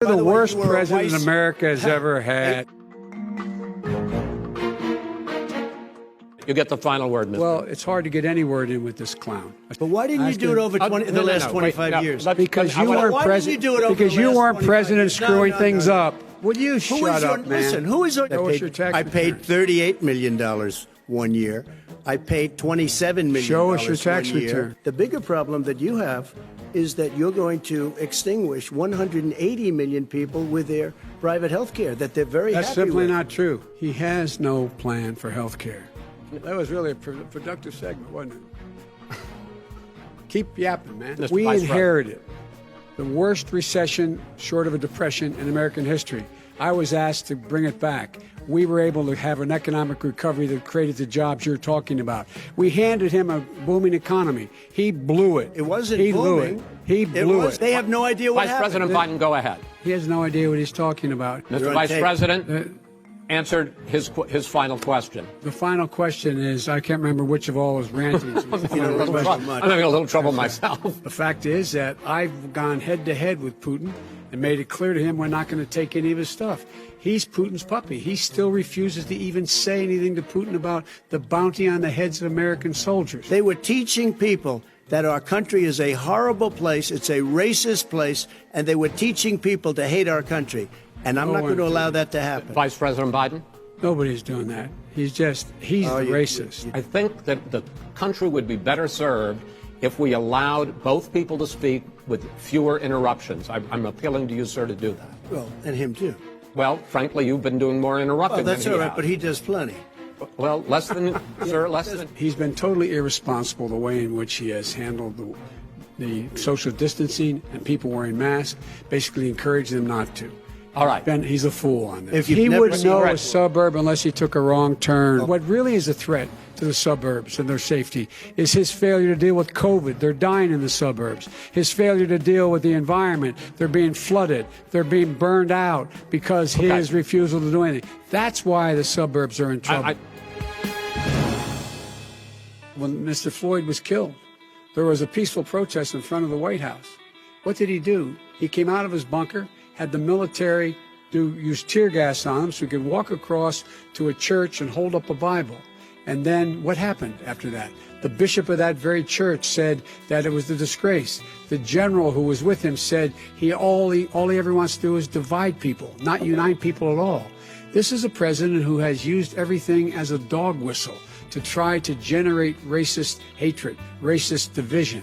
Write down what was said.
You're the worst president America has ever had. You get the final word, Mr. Well, it's hard to get any word in with this clown. But why didn't you do it over the last 25 years? Because you weren't president. Because you weren't president screwing things up. Will you shut up, man? Listen, who is your tax I paid $38 million one year. I paid $27 million. Show us your tax one year. return. The bigger problem that you have is that you're going to extinguish 180 million people with their private health care that they're very That's happy simply with. not true. He has no plan for health care. That was really a productive segment, wasn't it? Keep yapping, man. Mr. We Vice inherited the worst recession short of a depression in American history. I was asked to bring it back. We were able to have an economic recovery that created the jobs you're talking about. We handed him a booming economy. He blew it. It wasn't he booming. Blew it. He blew it. They have no idea what Vice happened. President Biden, go ahead. He has no idea what he's talking about. Mr. Vice President answered his final question. The final question is, I can't remember which of all his rantings. I'm having a little trouble myself. The fact is that I've gone head-to-head with Putin and made it clear to him we're not going to take any of his stuff. He's Putin's puppy. He still refuses to even say anything to Putin about the bounty on the heads of American soldiers. They were teaching people that our country is a horrible place, it's a racist place, and they were teaching people to hate our country. And I'm not going to allow that to happen. Vice President Biden? Nobody's doing that. He's the racist. I think that the country would be better served if we allowed both people to speak with fewer interruptions. I'm appealing to you, sir, to do that. Well, and him too. Well, frankly, you've been doing more interrupting Oh, that's than all he right, has. but he does plenty. Well, less than, sir, less than. He's been totally irresponsible the way in which he has handled the social distancing and people wearing masks, basically encouraged them not to. All right. He's a fool on this. If you've He never wouldn't seen know Red a suburb unless he took a wrong turn. What really is a threat to the suburbs and their safety is his failure to deal with COVID. They're dying in the suburbs. His failure to deal with the environment. They're being flooded. They're being burned out because his refusal to do anything. That's why the suburbs are in trouble. When Mr. Floyd was killed, there was a peaceful protest in front of the White House. What did he do? He came out of his bunker, had the military use tear gas on him so he could walk across to a church and hold up a Bible. And then what happened after that? The bishop of that very church said that it was a disgrace. The general who was with him said all he ever wants to do is divide people, not unite people at all. This is a president who has used everything as a dog whistle to try to generate racist hatred, racist division.